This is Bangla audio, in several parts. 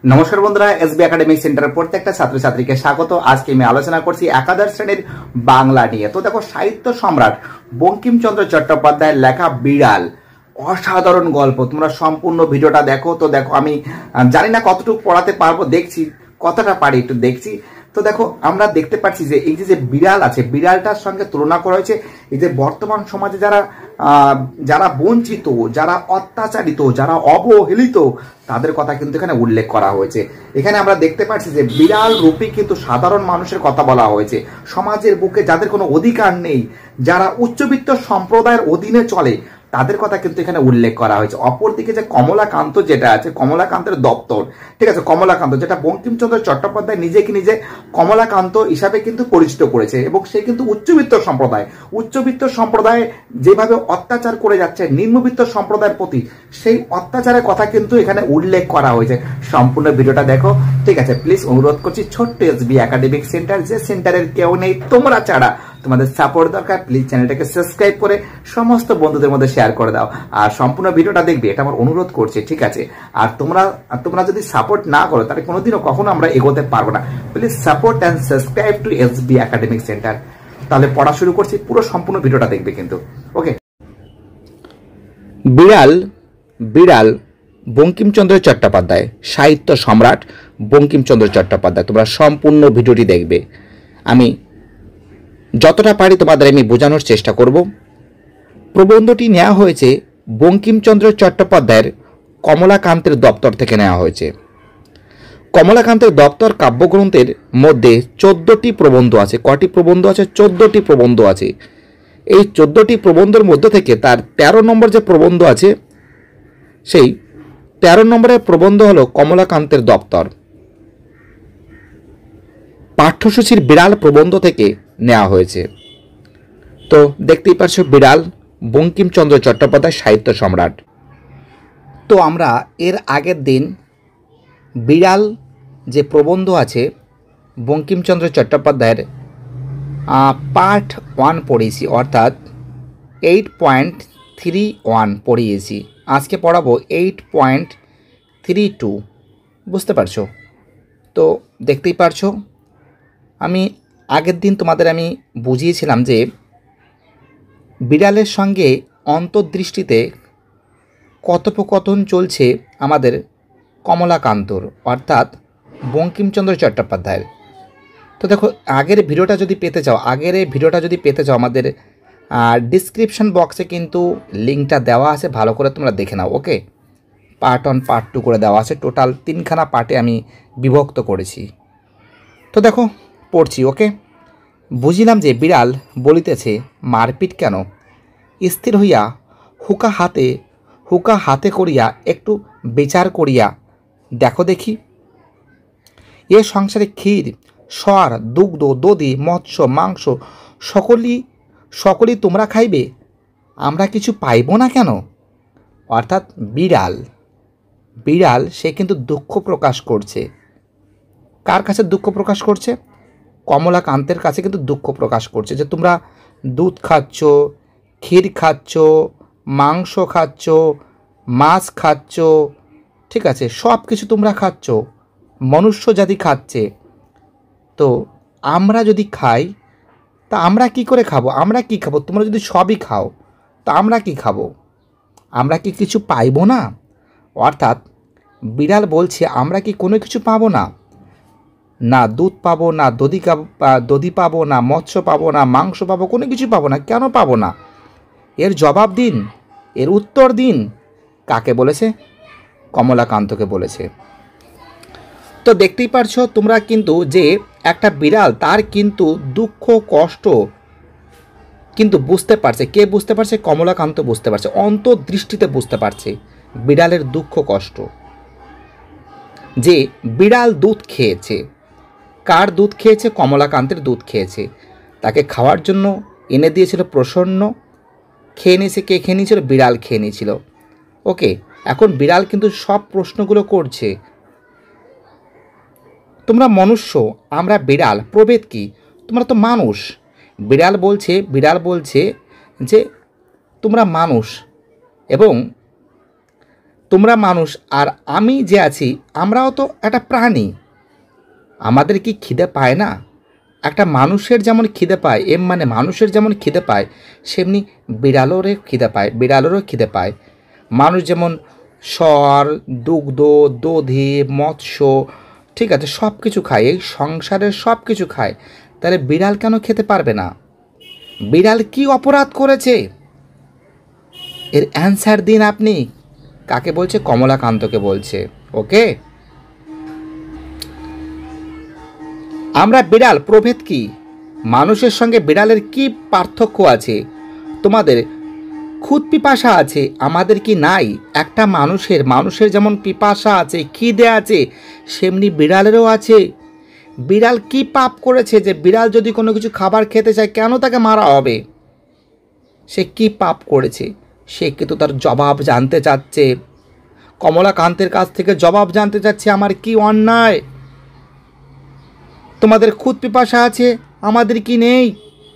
নমস্কার বন্ধুরা, এসবি একাডেমিক সেন্টারের প্রত্যেকটা ছাত্রছাত্রীকে স্বাগত। আজকে আমি আলোচনা করছি একাদশ শ্রেণীর বাংলা নিয়ে। তো দেখো, সাহিত্য সম্রাট বঙ্কিমচন্দ্র চট্টোপাধ্যায়ের লেখা বিড়াল, অসাধারণ গল্প। তোমরা সম্পূর্ণ ভিডিওটা দেখো। তো দেখো, আমি জানি না কতটুকু পড়াতে পারবো, দেখছি কতটা পারি একটু দেখছি। তো দেখো, আমরা দেখতে পাচ্ছি যে এই যে বিড়াল আছে, বিড়ালটার সঙ্গে তুলনা করা হয়েছে এই যে বর্তমান সমাজে যারা বঞ্চিত, যারা অত্যাচারিত, যারা অবহেলিত, তাদের কথা কিন্তু এখানে উল্লেখ করা হয়েছে। এখানে আমরা দেখতে পাচ্ছি যে বিড়াল রূপী কিন্তু সাধারণ মানুষের কথা বলা হয়েছে। সমাজের বুকে যাদের কোনো অধিকার নেই, যারা উচ্চবিত্ত সম্প্রদায়ের অধীনে চলে, তাদের কথা কিন্তু এখানে উল্লেখ করা হয়েছে। অপরদিকে যে কমলাকান্ত যেটা আছে, কমলাকান্তের দপ্তর, ঠিক আছে, কমলাকান্ত যেটা বঙ্কিমচন্দ্র চট্টোপাধ্যায় নিজেকে নিজে কমলাকান্ত হিসাবে কিন্তু পরিচিত করেছে, এবং সে কিন্তু উচ্চবিত্ত সম্প্রদায় যেভাবে অত্যাচার করে যাচ্ছে নিম্নবিত্ত সম্প্রদায়ের প্রতি, সেই অত্যাচারের কথা কিন্তু এখানে উল্লেখ করা হয়েছে। সম্পূর্ণ ভিডিওটা দেখো, ঠিক আছে। প্লিজ অনুরোধ করছি, ছোট্ট এসবি একাডেমিক সেন্টার, যে সেন্টারের কেউ নেই তোমরা ছাড়া, তোমাদের সাপোর্ট দরকার। প্লিজ চ্যানেলটাকে সাবস্ক্রাইব করে সমস্ত বন্ধুদের মধ্যে শেয়ার করে দাও, আর সম্পূর্ণ ভিডিওটা দেখবে, এটা আমার অনুরোধ করছি, ঠিক আছে। আর তোমরা যদি সাপোর্ট না করো, তাহলে কোনোদিনও কখনো আমরা এগোতে পারবো না। Please support and subscribe to SB academic centre. তাহলে পড়া শুরু করছি, পুরো সম্পূর্ণ ভিডিওটা দেখবে কিন্তু, ওকে। বিড়াল বঙ্কিমচন্দ্র চট্টোপাধ্যায়, সাহিত্য সম্রাট বঙ্কিমচন্দ্র চট্টোপাধ্যায়। তোমরা সম্পূর্ণ ভিডিওটি দেখবে, আমি যতটা পারি তোমাদের আমি বোঝানোর চেষ্টা করব। প্রবন্ধটি নেওয়া হয়েছে বঙ্কিমচন্দ্র চট্টোপাধ্যায়ের কমলাকান্তের দপ্তর থেকে নেওয়া হয়েছে। কমলাকান্তের দপ্তর কাব্যগ্রন্থের মধ্যে 14টি প্রবন্ধ আছে। কটি প্রবন্ধ আছে? 14টি প্রবন্ধ আছে। এই 14টি প্রবন্ধের মধ্যে থেকে তার 13 নম্বর যে প্রবন্ধ আছে, সেই 13 নম্বরের প্রবন্ধ হলো কমলাকান্তের দপ্তর। পাঠ্যসূচির বিড়াল প্রবন্ধ থেকে নেওয়া হয়েছে। তো দেখতেই পাচ্ছ, বিড়াল বঙ্কিমচন্দ্র চট্টোপাধ্যায় সাহিত্য সম্রাট। তো আমরা এর আগের দিন বিড়াল যে প্রবন্ধ আছে বঙ্কিমচন্দ্র চট্টোপাধ্যায়ের পার্ট 1 পড়িয়েছি, অর্থাৎ 8.31 পড়িয়েছি। আজকে পড়াবো 8.32। বুঝতে পারছো? তো দেখতেই পারছো, আমি আগের দিন তোমাদের আমি বুঝিয়েছিলাম যে বিড়ালের সঙ্গে অন্তর্দৃষ্টিতে কথোপকথন চলছে আমাদের কমলাকান্তর, অর্থাৎ বঙ্কিমচন্দ্র চট্টোপাধ্যায়ের। তো দেখো, আগের ভিডিওটা যদি পেতে চাও আমাদের ডিসক্রিপশন বক্সে কিন্তু লিঙ্কটা দেওয়া আছে, ভালো করে তোমরা দেখে নাও, ওকে। পার্ট 1 পার্ট 2 করে দেওয়া আছে, টোটাল 3খানা পার্টে আমি বিভক্ত করেছি। তো দেখো, পড়ছি, ওকে। বুঝিলাম যে বিড়াল বলিতেছে, মারপিট কেন? স্থির হইয়া হুকা হাতে করিয়া একটু বিচার করিয়া দেখো দেখি, এ সংসারে ক্ষীর, সর, দুগ্ধ, দধি, মৎস্য, মাংস সকলই তোমরা খাইবে, আমরা কিছু পাইব না কেন? অর্থাৎ বিড়াল সে কিন্তু দুঃখ প্রকাশ করছে। কার কাছে দুঃখ প্রকাশ করছে? কমলাকান্তের কাছে কিন্তু দুঃখ প্রকাশ করছে যে তোমরা দুধ খাচ্ছ, ক্ষীর খাচ্ছ, মাংস খাচ্ছ, মাছ খাচ্ছ, ঠিক আছে, সব কিছু তোমরা খাচ্ছ, মনুষ্য জাতি খাচ্ছে। তো আমরা যদি খাই, তা আমরা কি করে খাবো? আমরা কি খাবো? তোমরা যদি সবই খাও, তা আমরা কি খাবো? আমরা কি কিছু পাইব না? অর্থাৎ বিড়াল বলছে, আমরা কি কোনো কিছু পাবো না? না দুধ পাবো, না দধি পাবো, না মৎস্য পাবো, না মাংস পাবো, কোনো কিছু পাবো না। কেন পাবো না? এর জবাব দিন, এর উত্তর দিন। কাকে বলেছে? কমলাকান্তকে বলেছে। তো দেখতেই পারছো তোমরা কিন্তু যে একটা বিড়াল, তার কিন্তু দুঃখ কষ্ট কিন্তু বুঝতে পারছে। কে বুঝতে পারছে? কমলাকান্ত বুঝতে পারছে, অন্তর্দৃষ্টিতে বুঝতে পারছে বিড়ালের দুঃখ কষ্ট। যে বিড়াল দুধ খেয়েছে, কার দুধ খেয়েছে? কমলাকান্তের দুধ খেয়েছে। তাকে খাওয়ার জন্য এনে দিয়েছিল প্রসন্ন, খেয়ে নিয়েছে। কে খেয়ে নিয়েছিল? বিড়াল খেয়ে নিয়েছিল, ওকে। এখন বিড়াল কিন্তু সব প্রশ্নগুলো করছে, তোমরা মনুষ্য, আমরা বিড়াল, প্রভেদ কি? তোমরা তো মানুষ। বিড়াল বলছে যে তোমরা মানুষ, এবং তোমরা মানুষ আর আমি যে আছি, আমরাও তো একটা প্রাণী। আমাদের কি খিদে পায় না? একটা মানুষের যেমন খিদে পায়, মানে মানুষের যেমন খিদে পায়, সেমনি বিড়ালেরও খিদে পায়, বিড়ালেরও খিদে পায়। মানুষ যেমন স্বর, দুগ্ধ, দধি, মৎস্য, ঠিক আছে, সব কিছু খায়, এই সংসারের সব কিছু খায়। তাহলে বিড়াল কেন খেতে পারবে না? বিড়াল কি অপরাধ করেছে? এর অ্যান্সার দিন আপনি। কাকে বলছে? কমলাকান্তকে বলছে। ওকে, আমরা বিড়াল, প্রভেদ কি? মানুষের সঙ্গে বিড়ালের কি পার্থক্য আছে? তোমাদের খুদ পিপাসা আছে, আমাদের কি নাই? একটা মানুষের যেমন পিপাসা আছে, খিদে আছে, সেমনি বিড়ালেরও আছে। বিড়াল কি পাপ করেছে যে বিড়াল যদি কোনো কিছু খাবার খেতে চায়, কেন তাকে মারা হবে? সে কি পাপ করেছে? সে কিন্তু তার জবাব জানতে চাচ্ছে। কমলাকান্তের কাছ থেকে জবাব জানতে চাচ্ছে, আমার কি অন্যায়? তোমাদের খুদ পিপাসা আছে, আমাদের কি নেই?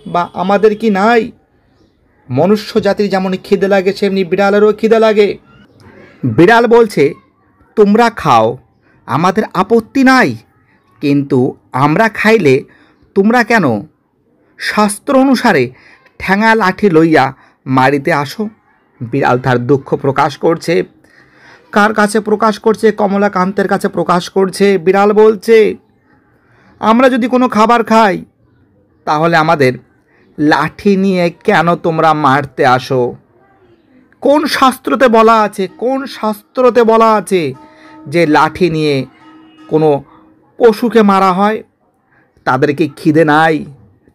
বা আমাদের কি নাই? মনুষ্য জাতির যেমন খিদে লাগে, সেমনি বিড়ালেরও খিদে লাগে। বিড়াল বলছে, তোমরা খাও, আমাদের আপত্তি নাই, কিন্তু আমরা খাইলে তোমরা কেন শাস্ত্র অনুসারে ঠ্যাঙা লাঠি লইয়া মারিতে আসো? বিড়াল তার দুঃখ প্রকাশ করছে। কার কাছে প্রকাশ করছে? কমলাকান্তের কাছে প্রকাশ করছে। বিড়াল বলছে, আমরা যদি কোনো খাবার খাই, তাহলে আমাদের লাঠি নিয়ে কেন তোমরা মারতে আসো? কোন শাস্ত্রতে বলা আছে, কোন শাস্ত্রতে বলা আছে যে লাঠি নিয়ে কোনো পশুকে মারা হয়? তাদের কি খিদে নাই?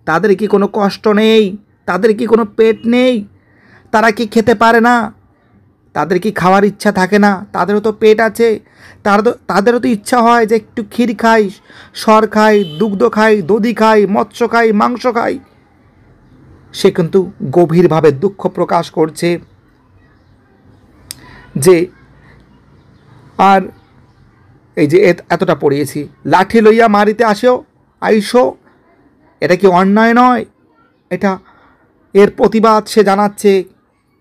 তাদের কি কোনো কষ্ট নেই? তাদের কি কোনো পেট নেই? তারা কি খেতে পারে না? তাদের কি খাওয়ার ইচ্ছা থাকে না? তাদেরও তো পেট আছে। তাদেরও তো ইচ্ছা হয় যে একটু ক্ষীর খাই, সর খাই, দুগ্ধ খাই, দধি খাই, মৎস্য খাই, মাংস খাই। সে কিন্তু গভীরভাবে দুঃখ প্রকাশ করছে যে, আর এই যে এতটা পড়িয়েছি, লাঠি লইয়া মারিতে আইসো, এটা কি অন্যায় নয়? এটা এর প্রতিবাদ সে জানাচ্ছে।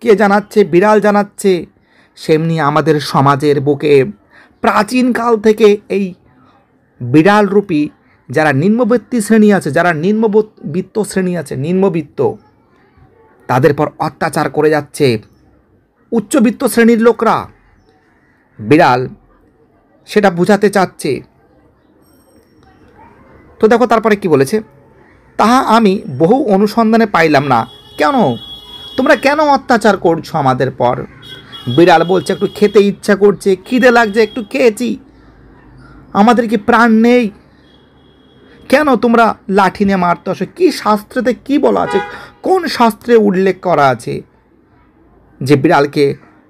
কে জানাচ্ছে? বিড়াল জানাচ্ছে। সেমনি আমাদের সমাজের বুকে প্রাচীনকাল থেকে এই বিড়ালরূপী যারা নিম্নবিত্ত শ্রেণী আছে, যারা নিম্নবিত্ত শ্রেণী আছে, নিম্নবিত্ত, তাদের পর অত্যাচার করে যাচ্ছে উচ্চবিত্ত শ্রেণীর লোকরা। বিড়াল সেটা বুঝাতে চাচ্ছে। তো দেখো তারপরে কি বলেছে, তাহা আমি বহু অনুসন্ধানে পাইলাম না। কেন? তোমরা কেন অত্যাচার করছো আমাদের পর? বিড়াল বলছে, একটু খেতে ইচ্ছা করছে, খিদে লাগছে, একটু খেয়েছি, আমাদের কি প্রাণ নেই? কেন তোমরা লাঠি নিয়ে মারতে আসো? কি শাস্ত্রেতে কি বলা আছে? কোন শাস্ত্রে উল্লেখ করা আছে যে বিড়ালকে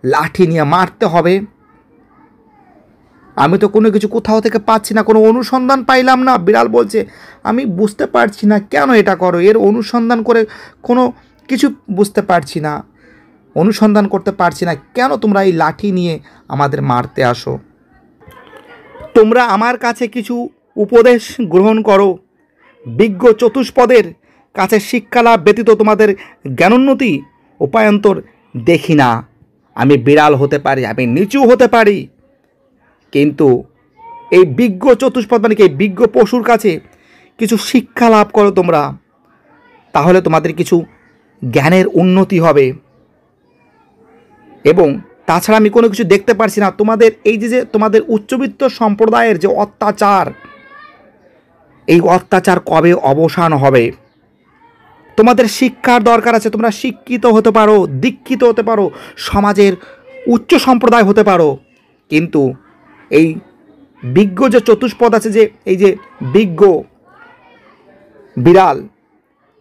লাঠি নিয়ে মারতে হবে? আমি তো কোনো কিছু কোথাও থেকে পাচ্ছি না, কোনো অনুসন্ধান পাইলাম না। বিড়াল বলছে, আমি বুঝতে পারছি না কেন এটা করো। এর অনুসন্ধান করে কোনো কিছু বুঝতে পারছি না, অনুসন্ধান করতে পারছি না, কেন তোমরা এই লাঠি নিয়ে আমাদের মারতে আসো? তোমরা আমার কাছে কিছু উপদেশ গ্রহণ করো। বিজ্ঞ চতুষ্পদের কাছে শিক্ষালাভ ব্যতীত তোমাদের জ্ঞানোন্নতি উপায়ন্তর দেখি না। আমি বিড়াল হতে পারি, আমি নিচু হতে পারি, কিন্তু এই বিজ্ঞ চতুষ্পদ মানে কি, এই বিজ্ঞ পশুর কাছে কিছু শিক্ষা লাভ করো তোমরা, তাহলে তোমাদের কিছু জ্ঞানের উন্নতি হবে। এবং তাছাড়া আমি কোনো কিছু দেখতে পারছি না। তোমাদের এই যে তোমাদের উচ্চবিত্ত সম্প্রদায়ের যে অত্যাচার, এই অত্যাচার কবে অবসান হবে? তোমাদের শিক্ষার দরকার আছে। তোমরা শিক্ষিত হতে পারো, দীক্ষিত হতে পারো, সমাজের উচ্চ সম্প্রদায় হতে পারো, কিন্তু এই বিজ্ঞ যে চতুষ্পদ আছে, যে এই যে বিজ্ঞ বিড়াল,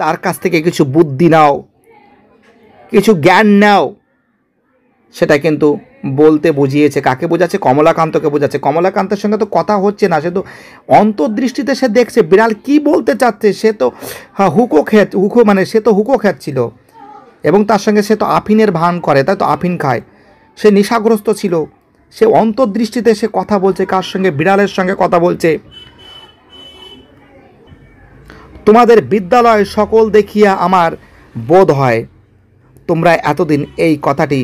তার কাছ থেকে কিছু বুদ্ধি নাও, কিছু জ্ঞান নাও। সেটা কিন্তু বলতে বুঝিয়েছে। কাকে বোঝাচ্ছে? কমলাকান্তকে বোঝাচ্ছে। কমলাকান্তের সঙ্গে তো কথা হচ্ছে না, সে তো অন্তর্দৃষ্টিতে সে দেখছে বিড়াল কি বলতে চাচ্ছে। সে তো সে তো হুকো খাচ্ছিল, এবং তার সঙ্গে সে তো আফিনের ভান করে, তাই তো আফিন খায়। সে নেশাগ্রস্ত ছিল। সে অন্তর্দৃষ্টিতে সে কথা বলছে। কার সঙ্গে? বিড়ালের সঙ্গে কথা বলছে। তোমাদের বিদ্যালয় সকল দেখিয়া আমার বোধ হয় তোমরা এতদিন এই কথাটি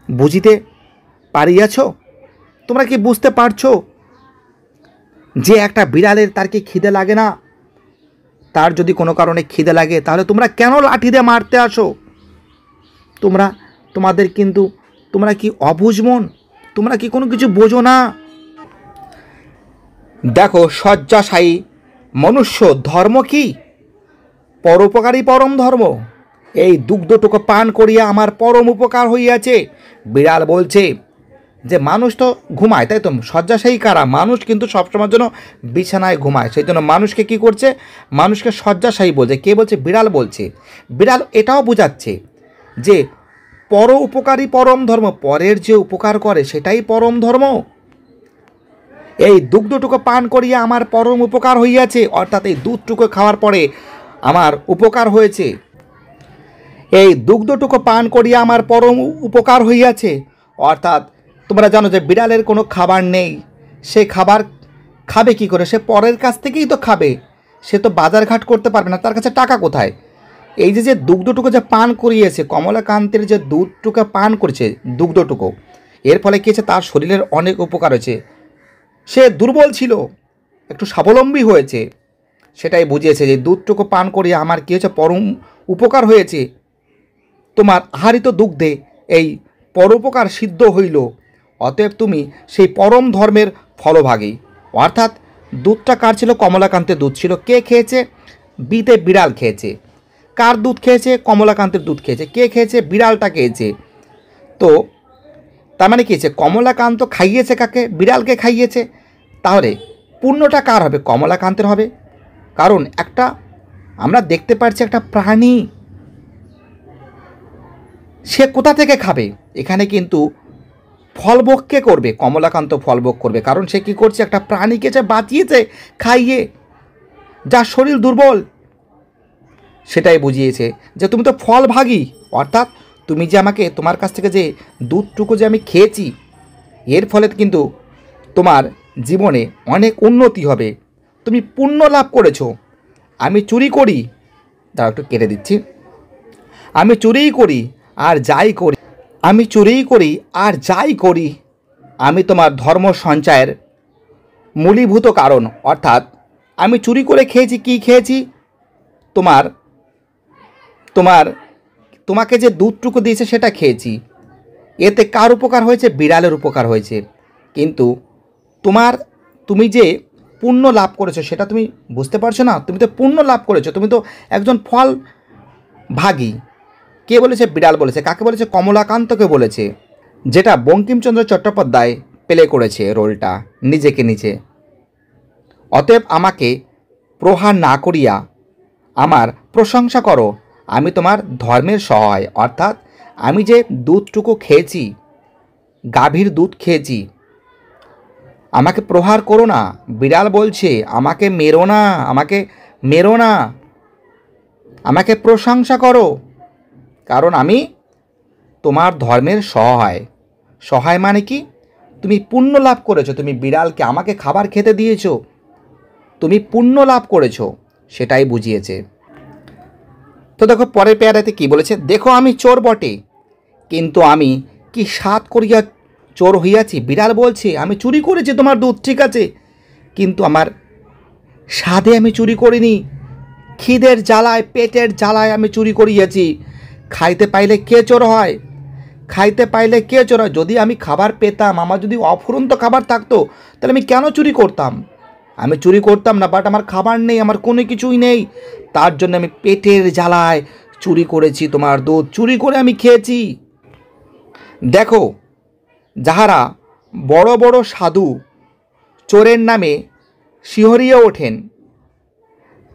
বুঝিতে পারিয়াছ? তোমরা কি বুঝতে পারছো যে একটা বিড়ালের তার কি খিদে লাগে না? তার যদি কোনো কারণে খিদে লাগে তাহলে তোমরা কেন লাঠি দিয়ে মারতে আসো? তোমাদের কিন্তু তোমরা কি অবুঝ মন? তোমরা কি কোনো কিছু বোঝো না? দেখো, শয্যাশায়ী মনুষ্য ধর্ম কি? পরোপকারী পরম ধর্ম। এই দুগ্ধটুকু পান করিয়া আমার পরম উপকার হইয়াছে। বিড়াল বলছে যে মানুষ তো ঘুমায়, তাই তো? শয্যাশায়ী কারা? মানুষ কিন্তু সবসময়ের জন্য বিছানায় ঘুমায়, সেই জন্য মানুষকে কী করছে? মানুষকে শয্যাশায়ী বলছে। কে বলছে? বিড়াল বলছে। বিড়াল এটাও বোঝাচ্ছে যে পর উপকারী পরম ধর্ম, পরের যে উপকার করে সেটাই পরম ধর্ম। এই দুগ্ধটুকু পান করিয়া আমার পরম উপকার হইয়াছে, অর্থাৎ এই দুধটুকু খাওয়ার পরে আমার উপকার হয়েছে। এই দুগ্ধটুকু পান করিয়া আমার পরম উপকার হইয়াছে, অর্থাৎ তোমরা জানো যে বিড়ালের কোনো খাবার নেই। সে খাবার খাবে কি করে? সে পরের কাছ থেকেই তো খাবে। সে তো বাজারঘাট করতে পারবে না, তার কাছে টাকা কোথায়? এই যে দুগ্ধটুকু যে পান করিয়েছে, কমলাকান্তের যে দুধটুকু পান করেছে, দুগ্ধটুকু, এর ফলে কী হয়েছে? তার শরীরের অনেক উপকার হয়েছে। সে দুর্বল ছিল, একটু স্বাবলম্বী হয়েছে। সেটাই বুঝিয়েছে যে দুধটুকু পান করিয়ে আমার কী হয়েছে? পরম উপকার হয়েছে। তোমার আহারিত দুগ্ধে এই পরোপকার সিদ্ধ হইল, অতএব তুমি সেই পরম ধর্মের ফলভাগী। অর্থাৎ দুধটা কার ছিল? কমলাকান্তের দুধ ছিল। কে খেয়েছে? বিতে বিড়াল খেয়েছে। কার দুধ খেয়েছে? কমলাকান্তের দুধ খেয়েছে। কে খেয়েছে? বিড়ালটা খেয়েছে। তো তার মানে কী হয়েছে? কমলাকান্ত খাইয়েছে কাকে? বিড়ালকে খাইয়েছে। তাহলে পুণ্যটা কার হবে? কমলাকান্তের হবে। কারণ একটা আমরা দেখতে পাচ্ছি একটা প্রাণী, সে কোথা থেকে খাবে? এখানে কিন্তু ফলভোগ কে করবে? কমলাকান্ত ফলভোগ করবে। কারণ সে কী করছে? একটা প্রাণীকে যে বাঁচিয়েছে খাইয়ে, যার শরীর দুর্বল। সেটাই বুঝিয়েছে যে তুমি তো ফলভাগী, অর্থাৎ তুমি যে আমাকে, তোমার কাছ থেকে যে দুধটুকু যে আমি খেয়েছি, এর ফলে কিন্তু তোমার জীবনে অনেক উন্নতি হবে। তুমি পুণ্য লাভ করেছো। আমি চুরি করি, দাঁড়াও একটু কেটে দিচ্ছি। আমি চুরিই করি আর যাই করি, আমি চুরিই করি আর যাই করি, আমি তোমার ধর্ম সঞ্চয়ের মূলীভূত কারণ। অর্থাৎ আমি চুরি করে খেয়েছি। কি খেয়েছি? তোমার তোমার তোমাকে যে দুধটুকু দিয়েছে সেটা খেয়েছি। এতে কার উপকার হয়েছে? বিড়ালের উপকার হয়েছে। কিন্তু তুমি যে পুণ্য লাভ করেছো সেটা তুমি বুঝতে পারছো না। তুমি তো পুণ্য লাভ করেছো, তুমি তো একজন ফল ভাগী। কে বলেছে? বিড়াল বলেছে। কাকে বলেছে? কমলাকান্তকে বলেছে, যেটা বঙ্কিমচন্দ্র চট্টোপাধ্যায় প্লে করেছে রোলটা নিজেকে নিজে। অতএব আমাকে প্রহার না করিয়া আমার প্রশংসা করো, আমি তোমার ধর্মের সহায়। অর্থাৎ আমি যে দুধটুকু খেয়েছি, গাভীর দুধ খেয়েছি, আমাকে প্রহার করো না। বিড়াল বলছে আমাকে মেরো না, আমাকে মেরো না, আমাকে প্রশংসা করো, কারণ আমি তোমার ধর্মের সহায়। সহায় মানে কি? তুমি পুণ্য লাভ করেছো। তুমি বিড়ালকে আমাকে খাবার খেতে দিয়েছো, তুমি পুণ্য লাভ করেছো, সেটাই বুঝিয়েছে। তো দেখো পরের পেয়ারাতে কি বলেছে? দেখো আমি চোর বটে, কিন্তু আমি কি সাত করিয়া চোর হইয়াছি। বিড়াল বলছে আমি চুরি করেছি তোমার দুধ, ঠিক আছে, কিন্তু আমার স্বাদে আমি চুরি করিনি। খিদের জ্বালায়, পেটের জ্বালায় আমি চুরি করিয়াছি। খাইতে পাইলে কে চোর হয়? খাইতে পাইলে কে চোর হয়? যদি আমি খাবার পেতাম, আমার যদি অফুরন্ত খাবার থাকতো, তাহলে আমি কেন চুরি করতাম? আমি চুরি করতাম না, বাট আমার খাবার নেই, আমার কোনো কিছুই নেই, তার জন্য আমি পেটের জ্বালায় চুরি করেছি তোমার দুধ, চুরি করে আমি খেয়েছি। দেখো, যাহারা বড় বড় সাধু চোরের নামে শিহরিয়ে ওঠেন,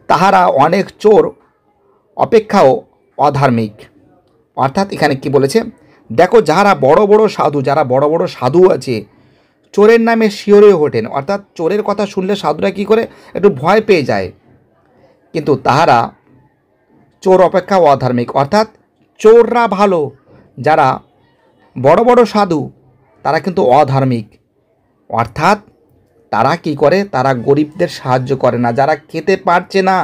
তাহারা অনেক চোর অপেক্ষাও অধার্মিক। অর্থাৎ এখানে কি বলেছে? দেখো, যারা বড় বড় সাধু, যারা বড় বড় সাধু আছে, চোরের নামে শিহরিয়ে ওঠেন, অর্থাৎ চোরের কথা শুনলে সাধুরা কী করে? একটু ভয় পেয়ে যায়। কিন্তু তাহারা চোর অপেক্ষা অধার্মিক। অর্থাৎ চোররা ভালো, যারা বড় বড় সাধু তারা কিন্তু অধার্মিক। অর্থাৎ তারা কি করে? তারা গরিবদের সাহায্য করে না, যারা খেতে পারছে না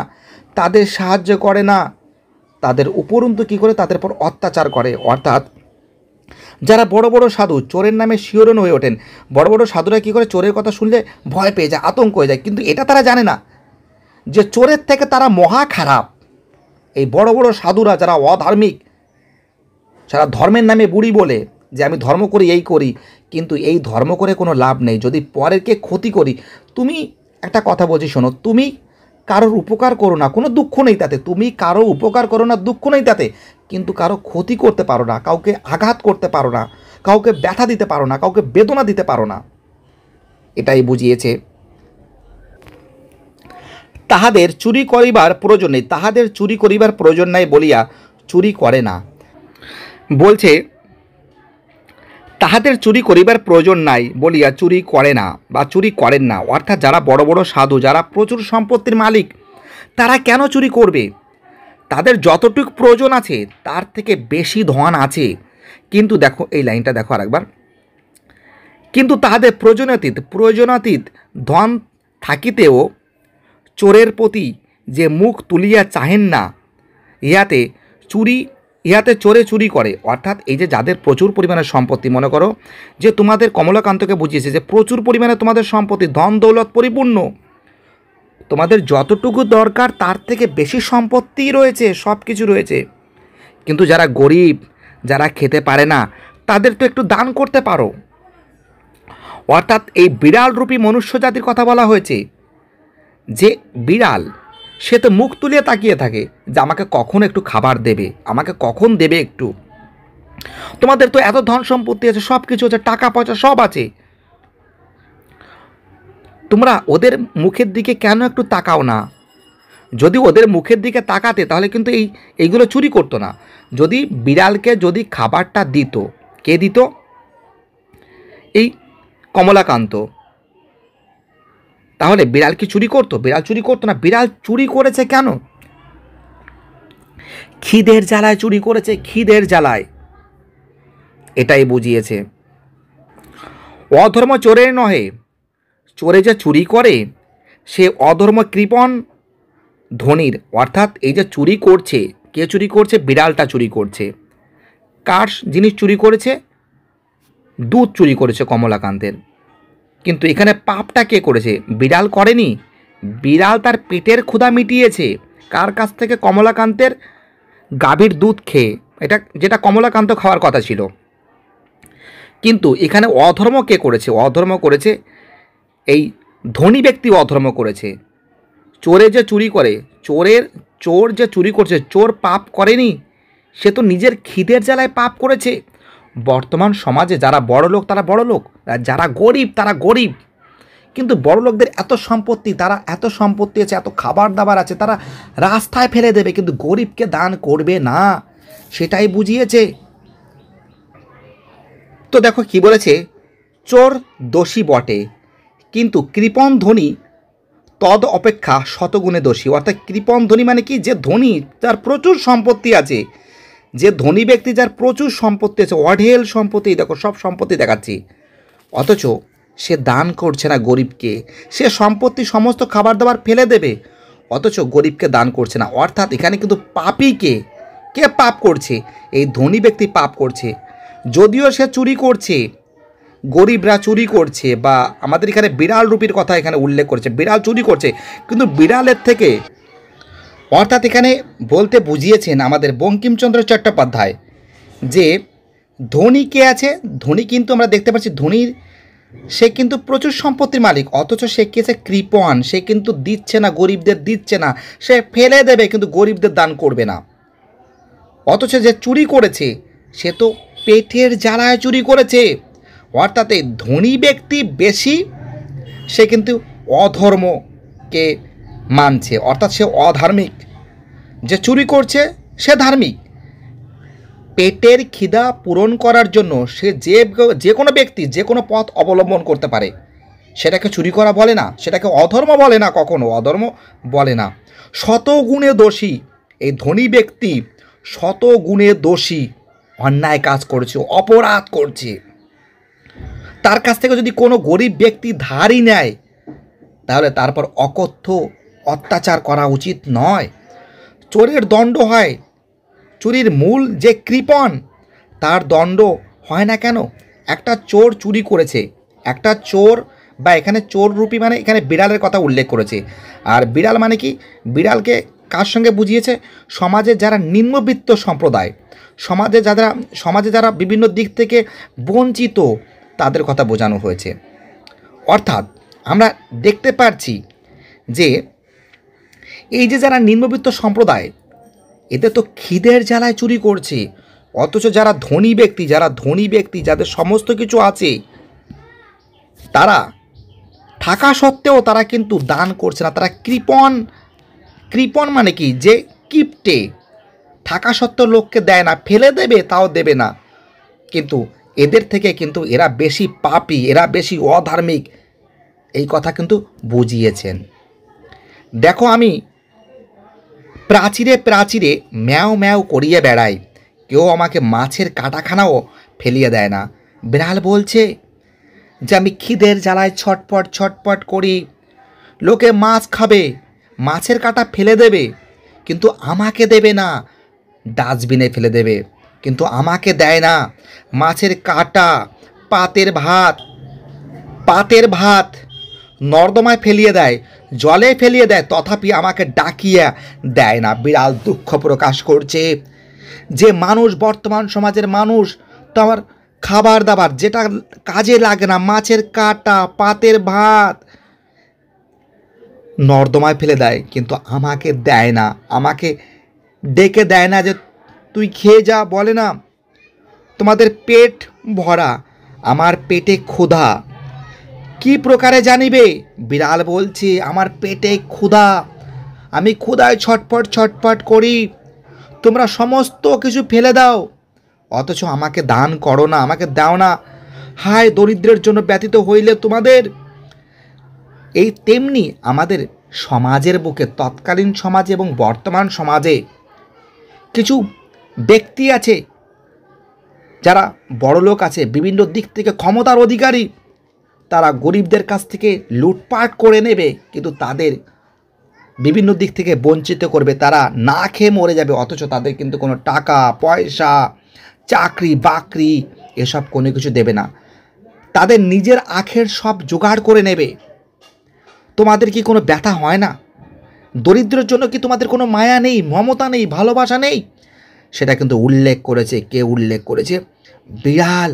তাদের সাহায্য করে না, তাদের উপরন্তু কী করে? তাদের উপর অত্যাচার করে। অর্থাৎ যারা বড় বড় সাধু চোরের নামে শিহরণ হয়ে ওঠেন, বড় বড় সাধুরা কী করে চোরের কথা শুনলে ভয় পেয়ে যায়, আতঙ্ক হয়ে যায়, কিন্তু এটা তারা জানে না যে চোরের থেকে তারা মহা খারাপ। এই বড় বড় সাধুরা যারা অধার্মিক, যারা ধর্মের নামে বুড়ি বলে যে আমি ধর্ম করি এই করি, কিন্তু এই ধর্ম করে কোনো লাভ নেই যদি পরেরকে ক্ষতি করি। তুমি একটা কথা বলছি শোনো, তুমি কারোর উপকার করো না, কোনো দুঃখ নেই তাতে, তুমি কারো উপকার করো না, দুঃখ নেই তাতে, কিন্তু কারো ক্ষতি করতে পারো না, কাউকে আঘাত করতে পারো না, কাউকে ব্যথা দিতে পারো না, কাউকে বেদনা দিতে পারো না। এটাই বুঝিয়েছে। তাহাদের চুরি করিবার প্রয়োজন নেই, তাহাদের চুরি করিবার প্রয়োজন নাই বলিয়া চুরি করে না। বলছে তাহাদের চুরি করিবার প্রয়োজন নাই বলিয়া চুরি করে না বা চুরি করেন না। অর্থাৎ যারা বড় বড় সাধু, যারা প্রচুর সম্পত্তির মালিক, তারা কেন চুরি করবে? তাদের যতটুকু প্রয়োজন আছে তার থেকে বেশি ধন আছে, কিন্তু দেখো এই লাইনটা দেখো আরেকবার, কিন্তু তাহাদের প্রয়োজনাতীত ধন থাকিতেও চোরের প্রতি যে মুখ তুলিয়া চাহেন না, ইহাতে চোরে চুরি করে। অর্থাৎ এই যে যাদের প্রচুর পরিমাণে সম্পত্তি, মনে করো যে তোমাদের কমলাকান্তকে বুঝিয়েছে যে প্রচুর পরিমাণে তোমাদের সম্পত্তি, ধন দৌলত পরিপূর্ণ, তোমাদের যতটুকু দরকার তার থেকে বেশি সম্পত্তি রয়েছে, সব কিছু রয়েছে, কিন্তু যারা গরিব, যারা খেতে পারে না, তাদের তো একটু দান করতে পারো। অর্থাৎ এই বিড়াল রূপী মনুষ্য জাতির কথা বলা হয়েছে, যে বিড়াল সে তো মুখ তুলিয়ে তাকিয়ে থাকে যে আমাকে কখন একটু খাবার দেবে, আমাকে কখন দেবে একটু। তোমাদের তো এত ধন সম্পত্তি আছে, সব কিছু আছে, টাকা পয়সা সব আছে, তোমরা ওদের মুখের দিকে কেন একটু তাকাও না? যদি ওদের মুখের দিকে তাকাতে তাহলে কিন্তু এইগুলো চুরি করতো না। যদি বিড়ালকে যদি খাবারটা দিত, কে দিত? এই কমলাকান্ত। তাহলে বিড়াল কি চুরি করতো? বিড়াল চুরি করতো না। বিড়াল চুরি করেছে কেন? খিদের জ্বালায় চুরি করেছে, খিদের জ্বালায়। এটাই বুঝিয়েছে। অধর্ম চোরের নহে, চোরে যে চুরি করে সে অধর্ম কৃপণ ধনীর। অর্থাৎ এই যে চুরি করছে, কে চুরি করছে? বিড়ালটা চুরি করছে। কার জিনিস চুরি করেছে? দুধ চুরি করেছে কমলাকান্তের। কিন্তু এখানে পাপটা কে করেছে? বিড়াল করেনি। বিড়াল তার পেটের ক্ষুধা মিটিয়েছে কার কাছ থেকে? কমলাকান্তের গাভীর দুধ খেয়ে, এটা যেটা কমলাকান্ত খাওয়ার কথা ছিল। কিন্তু এখানে অধর্ম কে করেছে? অধর্ম করেছে এই ধনী ব্যক্তি, অধর্ম করেছে। চোরে যে চুরি করে, চোর যে চুরি করছে, চোর পাপ করেনি, সে তো নিজের খিদের জ্বালায় পাপ করেছে। বর্তমান সমাজে যারা বড় লোক তারা বড় লোক, যারা গরিব তারা গরিব, কিন্তু বড় লোকদের এত সম্পত্তি, তারা এত সম্পত্তি আছে, এত খাবার দাবার আছে, তারা রাস্তায় ফেলে দেবে, কিন্তু গরিবকে দান করবে না। সেটাই বুঝিয়েছে। তো দেখো কি বলেছে, চোর দোষী বটে, কিন্তু কৃপণ ধনী তদ অপেক্ষা শতগুণে দোষী। অর্থাৎ কৃপণ ধনী মানে কি? যে ধনী, যার প্রচুর সম্পত্তি আছে, যে ধনী ব্যক্তি যার প্রচুর সম্পত্তি আছে, অঢেল সম্পত্তি, দেখো সব সম্পত্তি দেখাচ্ছি, অথচ সে দান করছে না গরিবকে। সে সম্পত্তি সমস্ত খাবার দাবার ফেলে দেবে, অথচ গরিবকে দান করছে না। অর্থাৎ এখানে কিন্তু পাপী কে পাপ করছে? এই ধনী ব্যক্তি পাপ করছে। যদিও সে চুরি করছে, গরিবরা চুরি করছে, বা আমাদের এখানে বিড়াল রূপীর কথা এখানে উল্লেখ করছে, বিড়াল চুরি করছে, কিন্তু বিড়ালের থেকে, অর্থাৎ এখানে বলতে বুঝিয়েছেন আমাদের বঙ্কিমচন্দ্র চট্টোপাধ্যায় যে ধনী কে আছে? ধনী কিন্তু আমরা দেখতে পাচ্ছি ধনীর সে কিন্তু প্রচুর সম্পত্তির মালিক, অথচ সে কে? সে কৃপণ। সে কিন্তু দিচ্ছে না, গরিবদের দিচ্ছে না, সে ফেলে দেবে, কিন্তু গরিবদের দান করবে না। অথচ যে চুরি করেছে সে তো পেটের জ্বালায় চুরি করেছে। অর্থাৎ এই ধনী ব্যক্তি বেশি, সে কিন্তু অধর্মকে মানছে, অর্থাৎ সে অধার্মিক। যে চুরি করছে সে ধার্মিক। পেটের খিদা পূরণ করার জন্য সে যে কোনো ব্যক্তি যে কোনো পথ অবলম্বন করতে পারে, সেটাকে চুরি করা বলে না, সেটাকে অধর্ম বলে না, কখনো অধর্ম বলে না। শতগুণে দোষী এই ধনী ব্যক্তি, শতগুণে দোষী, অন্যায় কাজ করছে, অপরাধ করছে। তার কাছ থেকে যদি কোনো গরিব ব্যক্তি ধারই নেয়, তাহলে তারপর অকথ্য অত্যাচার করা উচিত নয়। চোরের দণ্ড হয়, চুরির মূল যে কৃপণ তার দণ্ড হয় না কেন? একটা চোর চুরি করেছে, একটা চোর বা এখানে চোর রূপী মানে এখানে বিড়ালের কথা উল্লেখ করেছে। আর বিড়াল মানে কি? বিড়ালকে কার সঙ্গে বুঝিয়েছে? সমাজের যারা নিম্নবিত্ত সম্প্রদায়, সমাজে যারা বিভিন্ন দিক থেকে বঞ্চিত, তাদের কথা বোঝানো হয়েছে। অর্থাৎ আমরা দেখতে পাচ্ছি যে এই যে যারা নিম্নবিত্ত সম্প্রদায়, এদের তো খিদের জ্বালায় চুরি করছে, অথচ যারা ধনী ব্যক্তি যাদের সমস্ত কিছু আছে, তারা থাকা সত্ত্বেও তারা কিন্তু দান করছে না। তারা কৃপণ মানে কি? যে কিপটে, থাকা সত্ত্বেও লোককে দেয় না, ফেলে দেবে তাও দেবে না। কিন্তু এদের থেকে কিন্তু এরা বেশি পাপী, এরা বেশি অধার্মিক, এই কথা কিন্তু বুঝিয়েছেন। দেখো, আমি প্রাচীরে ম্যাও ম্যাও করিয়ে বেড়াই, কেউ আমাকে মাছের কাঁটাখানাও ফেলিয়ে দেয় না। বিড়াল বলছে যে আমি খিদের জ্বালায় ছটপট করি, লোকে মাছ খাবে, মাছের কাঁটা ফেলে দেবে, কিন্তু আমাকে দেবে না, ডাস্টবিনে ফেলে দেবে, কিন্তু আমাকে দেয় না। মাছের কাঁটা, পাতের ভাত নর্দমায় ফেলিয়ে দেয়, জলে ফেলিয়ে দেয়, তথাপি আমাকে ডাকিয়ে দেয় না। বিড়াল দুঃখ প্রকাশ করছে যে মানুষ, বর্তমান সমাজের মানুষ তো আমার খাবার দাবার যেটা কাজে লাগে না, মাছের কাঁটা, পাতের ভাত নর্দমায় ফেলে দেয়, কিন্তু আমাকে দেয় না, আমাকে ডেকে দেয় না যে তুই খেয়ে যা। বলে না তোমাদের পেট ভরা, আমার পেটে ক্ষুধা, কি প্রকারে জানিবে? বিড়াল বলছে আমার পেটে ক্ষুধা, আমি ক্ষুধায় ছটপট করি, তোমরা সমস্ত কিছু ফেলে দাও, অথচ আমাকে দান করো না, আমাকে দাও না। হায় দরিদ্রের জন্য ব্যতীত হইলে তোমাদের। এই তেমনি আমাদের সমাজের বুকে, তৎকালীন সমাজে এবং বর্তমান সমাজে কিছু ব্যক্তি আছে, যারা বড়লোক আছে, বিভিন্ন দিক থেকে ক্ষমতার অধিকারী, তারা গরিবদের কাছ থেকে লুটপাট করে নেবে, কিন্তু তাদের বিভিন্ন দিক থেকে বঞ্চিত করবে, তারা না খেয়ে মরে যাবে, অথচ তাদের কিন্তু কোনো টাকা পয়সা, চাকরি বাকরি এসব কোনো কিছু দেবে না, তাদের নিজের আখের সব জোগাড় করে নেবে। তোমাদের কি কোনো ব্যথা হয় না? দরিদ্রের জন্য কি তোমাদের কোনো মায়া নেই, মমতা নেই, ভালোবাসা নেই? সেটা কিন্তু উল্লেখ করেছে, কে উল্লেখ করেছে? বিড়াল।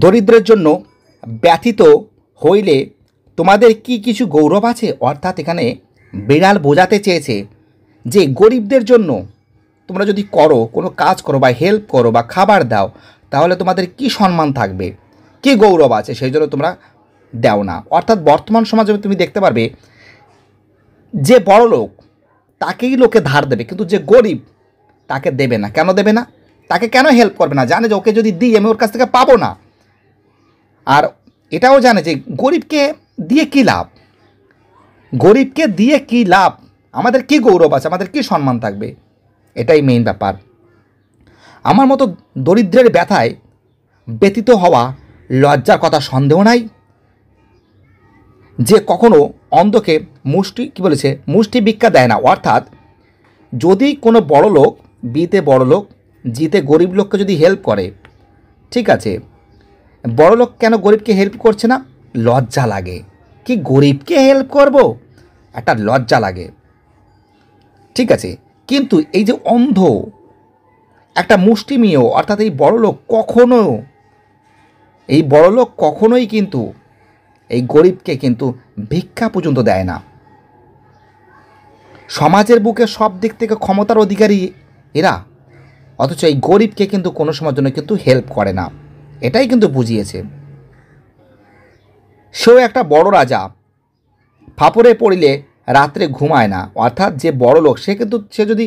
দরিদ্রের জন্য ব্যথিত হইলে তোমাদের কি কিছু গৌরব আছে? অর্থাৎ এখানে বিড়াল বোঝাতে চেয়েছে যে গরিবদের জন্য তোমরা যদি করো, কোনো কাজ করো বা হেল্প করো বা খাবার দাও, তাহলে তোমাদের কি সম্মান থাকবে, কি গৌরব আছে, সেই জন্য তোমরা দাও না। অর্থাৎ বর্তমান সমাজে তুমি দেখতে পারবে যে বড় লোক তাকেই লোকে ধার দেবে, কিন্তু যে গরিব তাকে দেবে না। কেন দেবে না? তাকে কেন হেল্প করবে না? জানে যে ওকে যদি দিই আমি ওর কাছ থেকে পাবো না। আর এটাও জানে যে গরিবকে দিয়ে কী লাভ, গরিবকে দিয়ে কী লাভ, আমাদের কি গৌরব আছে, আমাদের কি সম্মান থাকবে, এটাই মেইন ব্যাপার। আমার মতো দরিদ্রের ব্যথায় ব্যতীত হওয়া লজ্জার কথা সন্দেহ নাই। যে কখনো অন্ধকে মুষ্টি ভিক্ষা দেয় না। অর্থাৎ যদি কোনো বড় লোক, বিতে বড় লোক, জিতে গরিব লোককে যদি হেল্প করে, ঠিক আছে, বড় লোক কেন গরিবকে হেল্প করছে না? লজ্জা লাগে, কি গরিবকে হেল্প করব, একটা লজ্জা লাগে, ঠিক আছে। কিন্তু এই যে অন্ধ একটা মুষ্টিমেয়, অর্থাৎ এই বড় লোক কখনোই কিন্তু এই গরিবকে কিন্তু ভিক্ষা পর্যন্ত দেয় না। সমাজের বুকে সব দিক থেকে ক্ষমতার অধিকারী এরা, অথচ এই গরিবকে কিন্তু কোনো সময়ের জন্য কিন্তু হেল্প করে না। এটাই কিন্তু বুঝিয়েছে। সেও একটা বড় রাজা, ফাপড়ে পড়িলে রাত্রে ঘুমায় না। অর্থাৎ যে বড় লোক সে যদি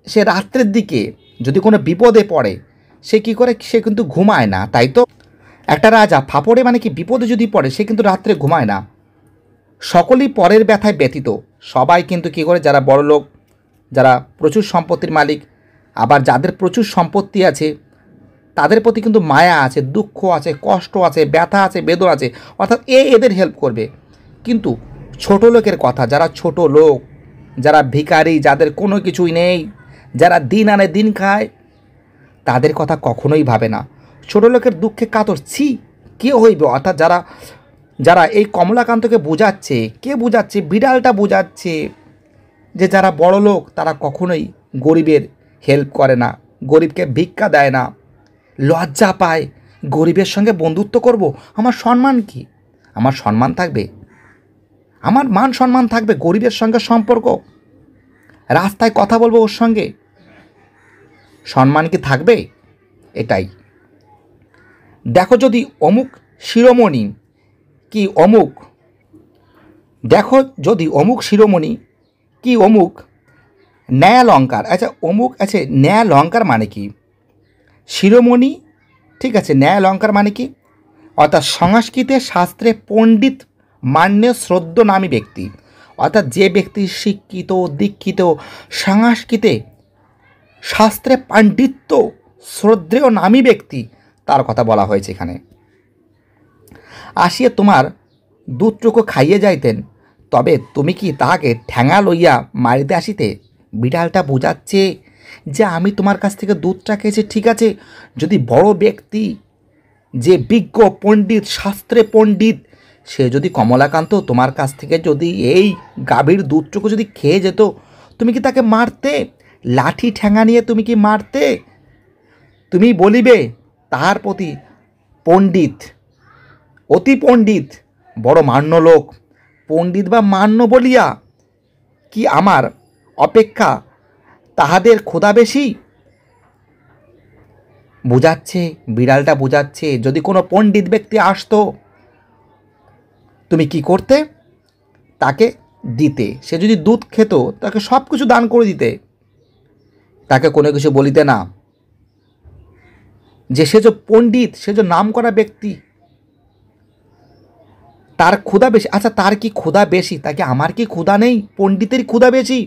সে রাত্রের দিকে যদি কোনো বিপদে পড়ে, সে কি করে? সে কিন্তু ঘুমায় না। তাই তো একটা রাজা ফাপড়ে মানে কি বিপদে যদি পড়ে, সে কিন্তু রাত্রে ঘুমায় না। সকলেই পরের ব্যথায় ব্যতীত। সবাই কিন্তু কী করে? যারা বড় লোক, যারা প্রচুর সম্পত্তির মালিক, আবার যাদের প্রচুর সম্পত্তি আছে, তাদের প্রতি কিন্তু মায়া আছে, দুঃখ আছে, কষ্ট আছে, ব্যথা আছে, বেদনা আছে, অর্থাৎ এদের হেল্প করবে। কিন্তু ছোট লোকের কথা, যারা ছোট লোক, যারা ভিখারি, যাদের কোনো কিছুই নেই, যারা দিন আনে দিন খায়, তাদের কথা কখনোই ভাবে না। ছোট লোকের দুঃখে কাতর, ছি কে হইবে? অর্থাৎ যারা যারা এই কমলাকান্তকে বোঝাচ্ছে, কে বোঝাচ্ছে? বিড়ালটা বোঝাচ্ছে যে যারা বড় লোক তারা কখনোই গরিবের হেল্প করে না, গরিবকে ভিক্ষা দেয় না, লজ্জা পায়। গরিবের সঙ্গে বন্ধুত্ব করব, আমার সম্মান কি? আমার সম্মান থাকবে, আমার মান সম্মান থাকবে গরিবের সঙ্গে সম্পর্ক? রাস্তায় কথা বলবো ওর সঙ্গে, সম্মান কি থাকবে? এটাই দেখো, যদি অমুক শিরোমণি কি অমুক, দেখো যদি অমুক শিরোমণি কি অমুক ন্যায়ালঙ্কার, আচ্ছা অমুক, আচ্ছা ন্যায়ালঙ্কার মানে কি? শিরোমণি, ঠিক আছে, ন্যায়ালঙ্কার মানে কি? অর্থাৎ সংস্কৃতে শাস্ত্রে পণ্ডিত মান্য শ্রদ্ধনামী ব্যক্তি, অর্থাৎ যে ব্যক্তি শিক্ষিত দীক্ষিত, সংস্কৃতে শাস্ত্রে পাণ্ডিত্য শ্রদ্ধেয় নামী ব্যক্তি, তার কথা বলা হয়েছে এখানে। আসিয়া তোমার দুধটুকু খাইয়ে যাইতেন, তবে তুমি কি তাহাকে ঠ্যাঙা লইয়া মারিতে আসিতে? বিড়ালটা বোঝাচ্ছে যে আমি তোমার কাছ থেকে দুধটা খেয়েছি, ঠিক আছে, যদি বড় ব্যক্তি যে বিজ্ঞ পণ্ডিত শাস্ত্রে পণ্ডিত, সে যদি কমলাকান্ত তোমার কাছ থেকে যদি এই গাভীর দুধটুকু যদি খেয়ে যেত, তুমি কি তাকে মারতে? লাঠি ঠ্যাঙা নিয়ে তুমি কি মারতে? তুমি বলিবে তাহার প্রতি পণ্ডিত, অতি পণ্ডিত, বড় মান্য লোক, পণ্ডিত বা মান্য বলিয়া কি আমার অপেক্ষা তাহাদের ক্ষুধা বেশি? বোঝাচ্ছে, বিড়ালটা বোঝাচ্ছে যদি কোনো পণ্ডিত ব্যক্তি আসতো, তুমি কি করতে? তাকে দিতে। সে যদি দুধ খেত তাকে সব কিছু দান করে দিতে, তাকে কোনো কিছু বলিতে না, যে সে যে পণ্ডিত, সে যে নাম করা ব্যক্তি, তার ক্ষুধা বেশি। আচ্ছা তার কি ক্ষুধা বেশি? তাকে আমার কি ক্ষুধা নেই? পণ্ডিতের ক্ষুধা বেশি।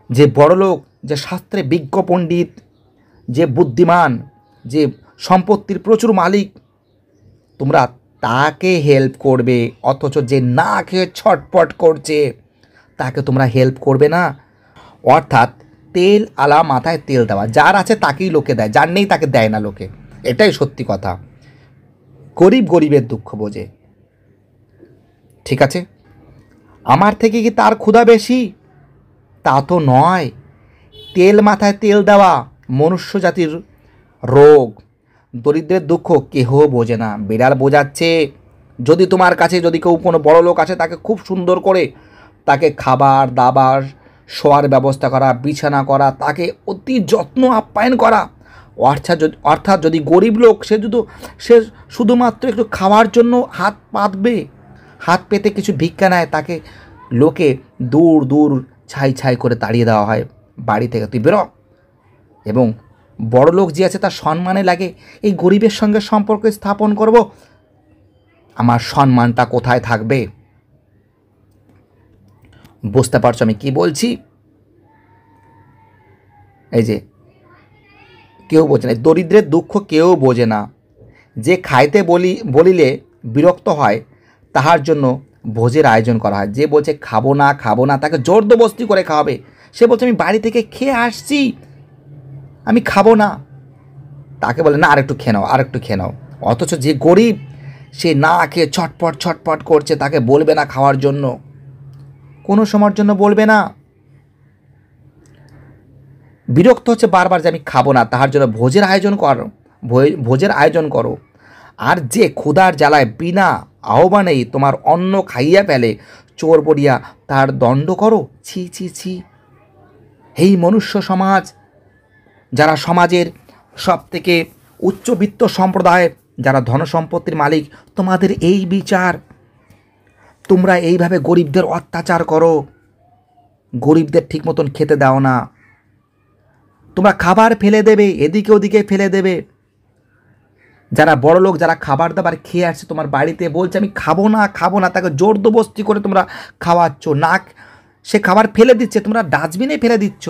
যে বড়লোক, যে শাস্ত্রে বিজ্ঞ পণ্ডিত, যে বুদ্ধিমান, যে সম্পত্তির প্রচুর মালিক, তোমরা তাকে হেল্প করবে, অথচ যে না খেয়ে ছটপট করছে তাকে তোমরা হেল্প করবে না। অর্থাৎ তেল আলা মাথায় তেল দেওয়া, যার আছে তাকেই লোকে দেয়, যার নেই তাকে দেয় না লোকে। এটাই সত্যি কথা। গরিব গরিবের দুঃখ বোঝে, ঠিক আছে। আমার থেকে কি তার ক্ষুধা বেশি? তা তো নয়। তেল মাথায় তেল দেওয়া মনুষ্য জাতির রোগ। দরিদ্রের দুঃখ কেহ বোঝে না। বিড়াল বোঝাচ্ছে যদি তোমার কাছে যদি কেউ কোনো বড় লোক আসে, তাকে খুব সুন্দর করে তাকে খাবার দাবার শোয়ার ব্যবস্থা করা, বিছানা করা, তাকে অতি যত্ন আপ্যায়ন করা। অর্থাৎ যদি গরিব লোক, সে শুধুমাত্র একটু খাওয়ার জন্য হাত পাতবে, হাত পেতে কিছু ভিক্ষা নেয়, তাকে লোকে দূর দূর ছাই ছাই করে তাড়িয়ে দেওয়া হয় বাড়ি থেকে, তুই বেরো। এবং বড় লোক যে আছে তার সম্মানে লাগে এই গরিবের সঙ্গে সম্পর্ক স্থাপন করব, আমার সম্মানটা কোথায় থাকবে? বুঝতে পারছো আমি কি বলছি? এই যে কেউ বোঝে না, দরিদ্রের দুঃখ কেউ বোঝে না। যে খাইতে বলিলে বিরক্ত হয়, তাহার জন্য ভোজের আয়োজন করা হয়। যে বলছে খাবো না তাকে জোরদস্তি করে খাওয়াবে। সে বলছে আমি বাড়ি থেকে খেয়ে আসছি, আমি খাবো না, তাকে বলে না আরেকটু খেয়ে নাও। অথচ যে গরিব, সে না খেয়ে ছটপট করছে, তাকে বলবে না খাওয়ার জন্য, কোনো সময়ের জন্য বলবে না। বিরক্ত হচ্ছে বারবার যে আমি খাবো না, তাহার জন্য ভোজের আয়োজন করো। আর যে ক্ষুধার জ্বালায় বিনা আহ্বানেই তোমার অন্ন খাইয়া ফেলে, চোর বলিয়া তার দণ্ড করো। ছি ছি ছি। এই মনুষ্য সমাজ, যারা সমাজের সব থেকে উচ্চবিত্ত সম্প্রদায়ের, যারা ধনসম্পত্তির মালিক, তোমাদের এই বিচার, তোমরা এইভাবে গরিবদের অত্যাচার করো, গরিবদের ঠিক মতন খেতে দাও না, তোমরা খাবার ফেলে দেবে, এদিকে ওদিকে ফেলে দেবে। যারা বড় লোক, যারা খাবার দাবার খেয়ে আসছে তোমার বাড়িতে, বলছে আমি খাবো না, তাকে জোরদস্তি করে তোমরা খাওয়াচ্ছ, না সে খাবার ফেলে দিচ্ছে, তোমরা ডাস্টবিনে ফেলে দিচ্ছ।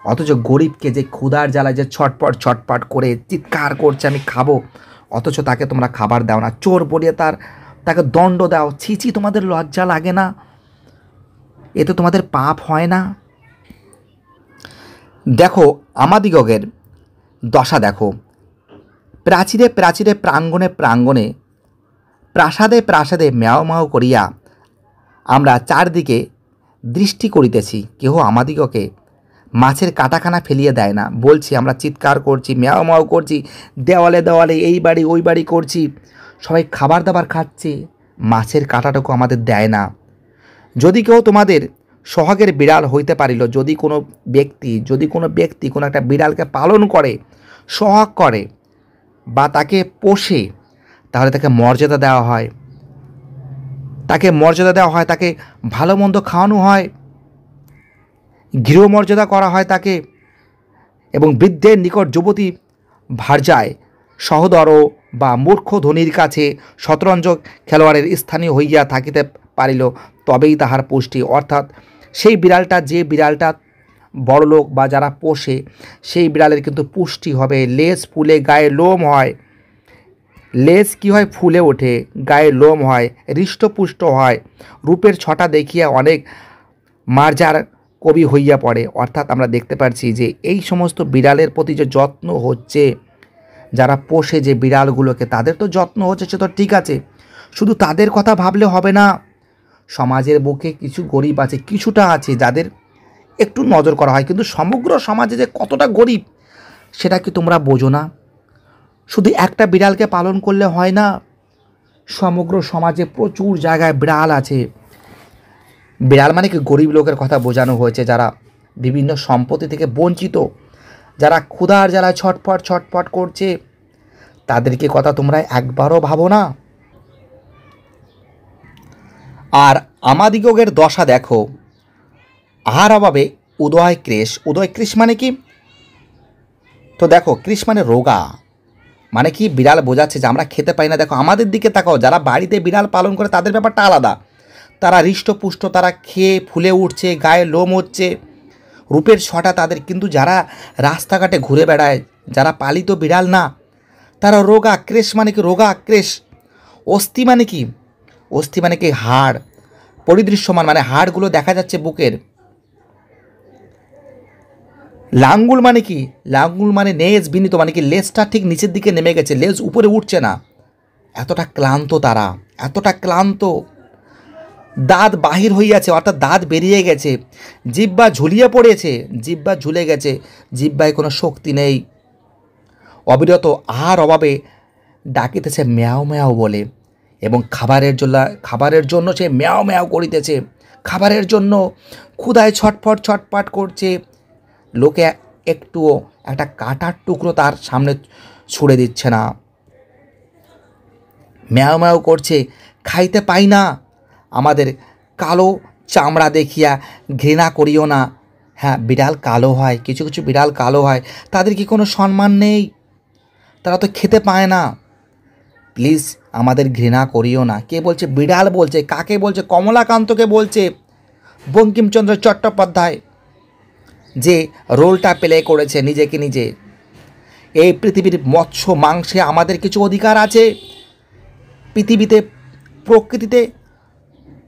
অথচ গরিবকে যে ক্ষুধার জ্বালায় যে ছটপট করে চিৎকার করছে আমি খাবো, অথচ তাকে তোমরা খাবার দাও না, চোর বলিয়ে তাকে দণ্ড দাও। ছি ছি, তোমাদের লজ্জা লাগে না? এতে তোমাদের পাপ হয় না? দেখো আমাদিগের দশা দেখো। প্রাচীরে প্রাচীরে প্রাঙ্গণে প্রাঙ্গণে প্রাসাদে প্রাসাদে ম্যাও ম্যাও করিয়া আমরা চারদিকে দৃষ্টি করিতেছি, কেহ আমাদিগকে মাছের কাটাখানা ফেলিয়ে দেয় না। বলছি আমরা চিৎকার করছি, ম্যাও ম্যাও করছি, দেওয়ালে দেওয়ালে এই বাড়ি ওই বাড়ি করছি, সবাই খাবার দাবার খাচ্ছে, মাছের কাঁটাটুকু আমাদের দেয় না। যদি কেউ তোমাদের সোহাগের বিড়াল হইতে পারিল, যদি কোনো ব্যক্তি কোনো একটা বিড়ালকে পালন করে, সোহাগ করে বা তাকে পোষে, তাহলে তাকে মর্যাদা দেওয়া হয়, তাকে ভালো মন্দ খাওয়ানো হয়, গৃহমর্যাদা করা হয় তাকে, এবং বৃদ্ধের নিকট যুবতী ভার্যায় সহদর বা মূর্খ ধনীর কাছে শতরঞ্জ খেলোয়াড়ের স্থানীয় হইয়া থাকিতে পারিল, তবেই তাহার পুষ্টি। অর্থাৎ সেই বিড়ালটা, যে বিড়ালটা বড়লোক বা যারা পোষে, সেই বিড়ালের কিন্তু পুষ্টি হবে, লেজ ফুলে গায়ে লোম হয়, লেজ কী হয়, ফুলে ওঠে, গায়ে লোম হয়, হৃষ্টপুষ্ট হয়, রূপের ছটা দেখিয়া অনেক মার্জার কবি হইয়া পড়ে। অর্থাৎ আমরা দেখতে পাচ্ছি যে এই সমস্ত বিড়ালের প্রতি যে যত্ন হচ্ছে, যারা পোষে যে বিড়ালগুলোকে, তাদের তো যত্ন হচ্ছে, সে তো ঠিক আছে, শুধু তাদের কথা ভাবলে হবে না। সমাজের বুকে কিছু গরিব আছে, কিছুটা আছে যাদের একটু নজর করা হয়, কিন্তু সমগ্র সমাজে যে কতটা গরিব সেটা কি তোমরা বোঝো না? শুধু একটা বিড়ালকে পালন করলে হয় না, সমগ্র সমাজে প্রচুর জায়গায় বিড়াল আছে। বিড়াল মানে কি গরিব লোকের কথা বোঝানো হয়েছে, যারা বিভিন্ন সম্পত্তি থেকে বঞ্চিত, যারা ক্ষুধার জ্বালায় ছটফট ছটফট করছে, তাদেরকে কথা তোমরা একবারও ভাবো না। আর আমাদিগের দশা দেখো। আহার অভাবে উদয় ক্রেশ মানে কি? তো দেখো, ক্রেশ মানে রোগা, মানে কি বিড়াল বোঝাচ্ছে যে আমরা খেতে পাই না। দেখো আমাদের দিকে তাকাও, যারা বাড়িতে বিড়াল পালন করে তাদের ব্যাপারটা আলাদা, তারা হৃষ্টপুষ্ট, তারা খেয়ে ফুলে উঠছে, গায়ে লোম হচ্ছে, রূপের ছটা তাদের। কিন্তু যারা রাস্তাঘাটে ঘুরে বেড়ায়, যারা পালিত বিড়াল না, তারা রোগা। ক্রেশ মানে কি? রোগা ক্রেশ। অস্থি মানে কি? অস্থি মানে কি? হাড় পরিদৃশ্যমান, মানে হাড়গুলো দেখা যাচ্ছে বুকের। লাঙ্গুল মানে কি? লাঙ্গুল মানে লেজ বিনীত, মানে কি লেজটা ঠিক নিচের দিকে নেমে গেছে, লেজ উপরে উঠছে না, এতটা ক্লান্ত তারা, এতটা ক্লান্ত। দাঁত বাহির হইয়াছে, অর্থাৎ দাঁত বেরিয়ে গেছে, জিহ্বা ঝুলিয়ে পড়েছে, জিহ্বা ঝুলে গেছে, জিহ্বায় কোনো শক্তি নেই, অবিরত আহার অভাবে ডাকিতেছে ম্যাও ম্যাও বলে, এবং খাবারের জন্য সে ম্যাও ম্যাও করিতেছে, খাবারের জন্য ক্ষুধায় ছটফট ছটফট করছে। লোকে একটুও একটা কাটার টুকরো তার সামনে ছুঁড়ে দিচ্ছে না, ম্যাও ম্যাও করছে, খাইতে পাই না। আমাদের কালো চামড়া দেখিয়া ঘৃণা করিও না। হ্যাঁ, বিড়াল কালো হয়, কিছু কিছু বিড়াল কালো হয়, তাদের কি কোনো সম্মান নেই? তারা তো খেতে পায় না। প্লিজ আমাদের ঘৃণা করিও না। কে বলছে? বিড়াল বলছে। কাকে বলছে? কমলাকান্তকে বলছে, বঙ্কিমচন্দ্র চট্টোপাধ্যায়, যে রোলটা প্লে করেছে নিজেকে নিজে। এই পৃথিবীর মৎস্য মাংসে আমাদের কিছু অধিকার আছে, পৃথিবীতে প্রকৃতিতে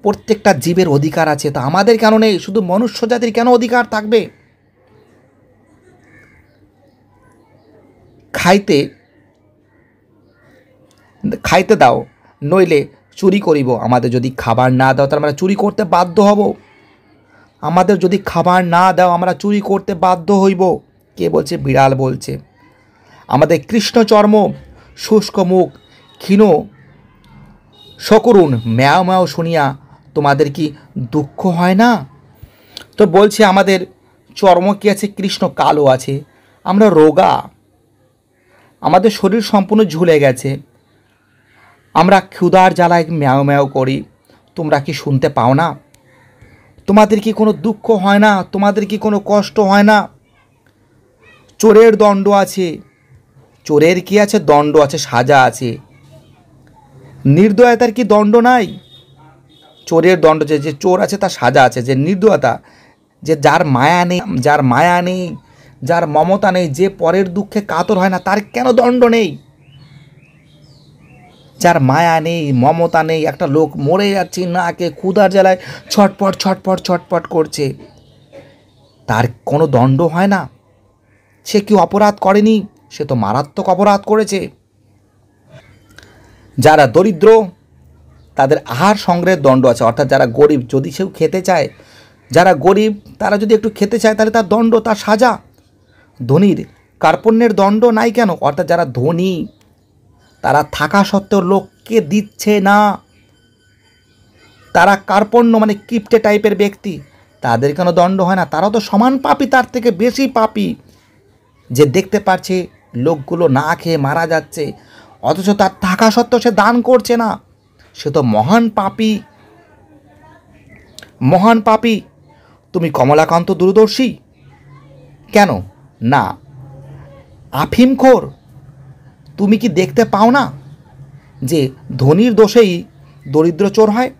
প্রত্যেকটা জীবের অধিকার আছে, তা আমাদের কেন নেই? শুধু মনুষ্য জাতির কেন অধিকার থাকবে? খাইতে দাও, নইলে চুরি করিব। আমাদের যদি খাবার না দাও তাহলে আমরা চুরি করতে বাধ্য হব। আমাদের যদি খাবার না দাও আমরা চুরি করতে বাধ্য হইব। কে বলছে? বিড়াল বলছে। আমাদের কৃষ্ণচর্ম, শুষ্ক মুখ, ক্ষীণ সকরুণ ম্যাও ম্যাও শুনিয়া তোমাদের কি দুঃখ হয় না? তো বলছে আমাদের চর্ম কি আছে? কৃষ্ণ কালো আছে, আমরা রোগা, আমাদের শরীর সম্পূর্ণ ঝুলে গেছে, আমরা ক্ষুধার জ্বালায় ম্যাও ম্যাও করি। তোমরা কি শুনতে পাও না? তোমাদের কি কোনো দুঃখ হয় না? তোমাদের কি কোনো কষ্ট হয় না? চোরের দণ্ড আছে, চোরের কি আছে? দণ্ড আছে, সাজা আছে। নির্দয়তার কি দণ্ড নাই? চোরের দণ্ড, যে চোর আছে তার সাজা আছে। যে নির্দয়তা, যে যার মায়া নেই, যার মমতা নেই, যে পরের দুঃখে কাতর হয় না, তার কেন দণ্ড নেই? যার মায়া নেই, মমতা নেই, একটা লোক মরে যাচ্ছে নাকে ক্ষুধার জ্বালায় ছটপট ছটপট ছটপট করছে, তার কোনো দণ্ড হয় না? সে কি অপরাধ করেনি? সে তো মারাত্মক অপরাধ করেছে। যারা দরিদ্র তাদের আহার সংগ্রহের দণ্ড আছে, অর্থাৎ যারা গরিব যদি সেও খেতে চায়, যারা গরিব তারা যদি একটু খেতে চায় তাহলে তার দণ্ড, তার সাজা। ধনীর কার্পণ্যের দণ্ড নাই কেন? অর্থাৎ যারা ধনী তারা থাকা সত্ত্বেও লোককে দিচ্ছে না, তারা কার্পণ্য মানে কিপ্টে টাইপের ব্যক্তি, তাদের কেন দণ্ড হয় না? তারাও তো সমান পাপী, তার থেকে বেশি পাপী। যে দেখতে পাচ্ছে লোকগুলো না খেয়ে মারা যাচ্ছে, অথচ তার থাকা সত্ত্বেও সে দান করছে না, সে তো মহান পাপী, মহান পাপী। তুমি কমলাকান্ত দূরদর্শী কেন? না আফিমখোর, তুমি কি দেখতে পাও না যে ধনীর দোষেই দরিদ্র চোর হয়?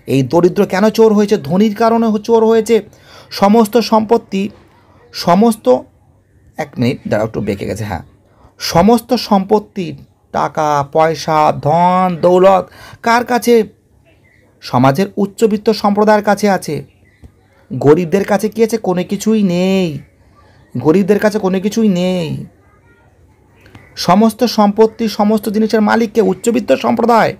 এই দরিদ্র কেন চোর হয়েছে? ধনীর কারণে চোর হয়েছে। সমস্ত সম্পত্তি, সমস্ত, এক মিনিট দাঁড়াও, একটু বেঁকে গেছে, হ্যাঁ, সমস্ত সম্পত্তি, টাকা পয়সা, ধন দৌলত কার কাছে? সমাজের উচ্চবিত্ত সম্প্রদায়ের কাছে আছে। গরিবদের কাছে কী আছে? কোনো কিছুই নেই। গরিবদের কাছে কোনো কিছুই নেই। সমস্ত সম্পত্তি, সমস্ত জিনিসের মালিককে উচ্চবিত্ত সম্প্রদায়।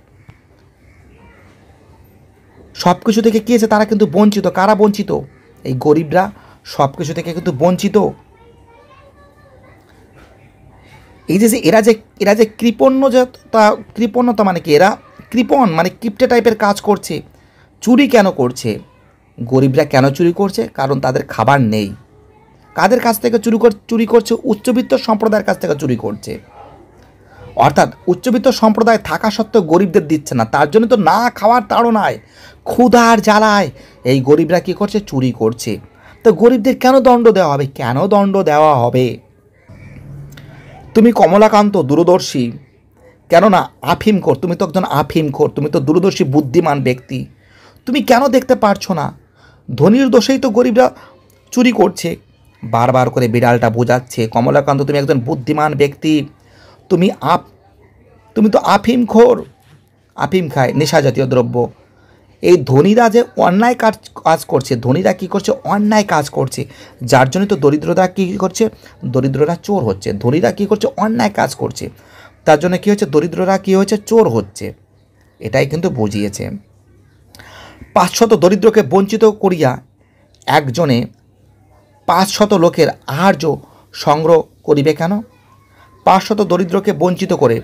সব কিছু থেকে কী আছে? তারা কিন্তু বঞ্চিত। কারা বঞ্চিত? এই গরিবরা সব কিছু থেকে কিন্তু বঞ্চিত। এই যে এরা যে কৃপণতা মানে কি? এরা কৃপণ মানে কিপ্টে টাইপের কাজ করছে। চুরি কেন করছে? গরিবরা কেন চুরি করছে? কারণ তাদের খাবার নেই। কাদের কাছ থেকে চুরি করছে? উচ্চবিত্ত সম্প্রদায়ের কাছ থেকে চুরি করছে। অর্থাৎ উচ্চবিত্ত সম্প্রদায় থাকা সত্ত্বেও গরিবদের দিচ্ছে না, তার জন্য তো না খাওয়ার তাড়নায়, ক্ষুধার জ্বালায় এই গরিবরা কী করছে? চুরি করছে। তো গরিবদের কেন দণ্ড দেওয়া হবে? কেন দণ্ড দেওয়া হবে? তুমি কমলাকান্ত দূরদর্শী, কেননা আফিমখোর, তুমি তো একজন আফিমখোর, তুমি তো দূরদর্শী বুদ্ধিমান ব্যক্তি, তুমি কেন দেখতে পারছো না? ধনীর দোষেই তো গরিবরা চুরি করছে। বারবার করে বিড়ালটা বোঝাচ্ছে, কমলাকান্ত তুমি একজন বুদ্ধিমান ব্যক্তি, তুমি তো আফিমখোর, আফিম খায়, নেশা জাতীয় দ্রব্য। এই ধনীরা যে অন্যায় কাজ করছে, ধনীরা কী করছে? অন্যায় কাজ করছে, যার জন্য তো দরিদ্ররা কী করছে? দরিদ্ররা চোর হচ্ছে। ধনীরা কী করছে? অন্যায় কাজ করছে, তার জন্য কী হচ্ছে? দরিদ্ররা কী হচ্ছে? চোর হচ্ছে। এটাই কিন্তু বুঝিয়েছে। 500 দরিদ্রকে বঞ্চিত করিয়া একজনে 500 লোকের আহার্য সংগ্রহ করিবে কেন? 500 দরিদ্রকে বঞ্চিত করে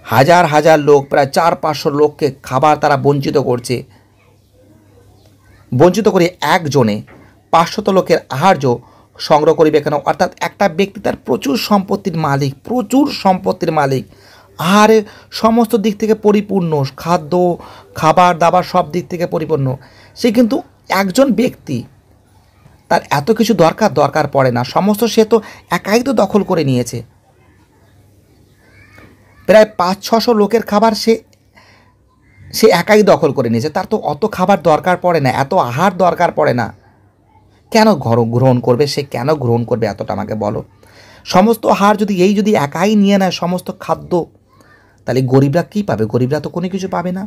হাজার হাজার লোক, প্রায় 400-500 লোককে খাবার তারা বঞ্চিত করছে। বঞ্চিত করে একজনে 500 লোকের আহার্য সংগ্রহ করিবে কেন? অর্থাৎ একটা ব্যক্তি তার প্রচুর সম্পত্তির মালিক, প্রচুর সম্পত্তির মালিক, আহারে সমস্ত দিক থেকে পরিপূর্ণ, খাদ্য খাবার দাবার সব দিক থেকে পরিপূর্ণ, সে কিন্তু একজন ব্যক্তি, তার এত কিছু দরকার পড়ে না, সমস্ত সে তো একাই তো দখল করে নিয়েছে। প্রায় 500-600 লোকের খাবার সে একাই দখল করে নিয়েছে, তার তো অত খাবার দরকার পড়ে না, এত আহার দরকার পড়ে না। কেন গ্রহণ করবে সে? কেন গ্রহণ করবে এতটা আমাকে বলো? সমস্ত আহার যদি একাই নিয়ে নেয় সমস্ত খাদ্য, তাহলে গরিবরা কী পাবে? গরিবরা তো কোনো কিছু পাবে না।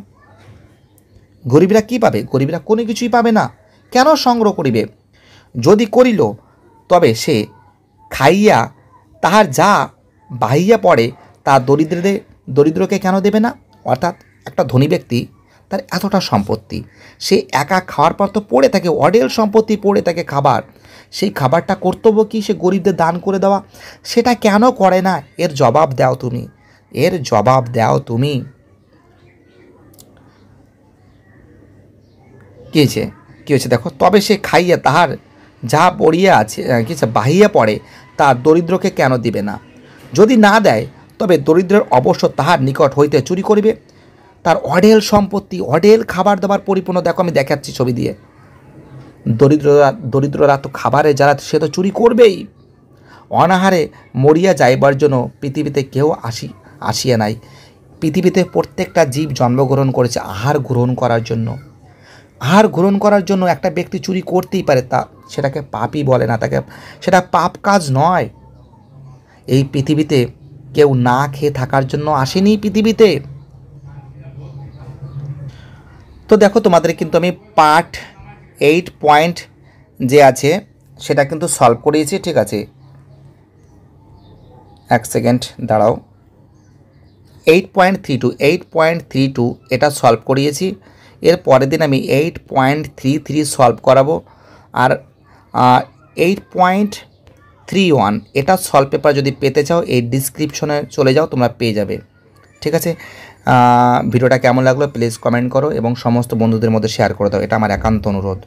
গরিবরা কী পাবে? গরিবরা কোনো কিছুই পাবে না। কেন সংগ্রহ করিবে? যদি করিল তবে সে খাইয়া তাহার যা বাহিয়া পড়ে তা দরিদ্রকে কেন দেবে না? অর্থাৎ একটা ধনী ব্যক্তি, তার এতটা সম্পত্তি, সে একা খাওয়ার পর তো পড়ে থাকে, অডেল সম্পত্তি পড়ে থাকে খাবার, সেই খাবারটা কর্তব্য কি সে গরিবদের দান করে দেওয়া? সেটা কেন করে না? এর জবাব দাও তুমি, এর জবাব দাও তুমি। কী হয়েছে দেখো, তবে সে খাইয়া তাহার যা পড়িয়া আছে বাহিয়া পড়ে তা দরিদ্রকে কেন দিবে না? যদি না দেয় তবে দরিদ্রের অবশ্য তাহার নিকট হইতে চুরি করিবে। তার অঢেল সম্পত্তি, অঢেল খাবার দাবার পরিপূর্ণ, দেখো আমি দেখাচ্ছি ছবি দিয়ে। দরিদ্ররা তো খাবারে যারা, সে তো চুরি করবেই। অনাহারে মরিয়া যাইবার জন্য পৃথিবীতে কেউ আসিয়া নাই। পৃথিবীতে প্রত্যেকটা জীব জন্মগ্রহণ করেছে আহার গ্রহণ করার জন্য। আহার গ্রহণ করার জন্য একটা ব্যক্তি চুরি করতেই পারে, সেটাকে পাপই বলে না, সেটা পাপ কাজ নয়। এই পৃথিবীতে কেউ না খেয়ে থাকার জন্য আসেনি পৃথিবীতে। তো দেখো তোমাদের কিন্তু আমি পার্ট 8 পয়েন্ট যে আছে সেটা কিন্তু সলভ করিয়েছি, ঠিক আছে। এক সেকেন্ড দাঁড়াও। 8.32 এটা সলভ করিয়েছি। এর পরের দিন আমি 8.33 সলভ করাবো। আর 8.31 এটা সলভ পেপার যদি পেতে চাও এই ডিসক্রিপশনে চলে যাও, তোমরা পেয়ে যাবে। ঠিক আছে, ভিডিওটা কেমন লাগলো প্লিজ কমেন্ট করো এবং সমস্ত বন্ধুদের মধ্যে শেয়ার করে দাও, এটা আমার একান্ত অনুরোধ।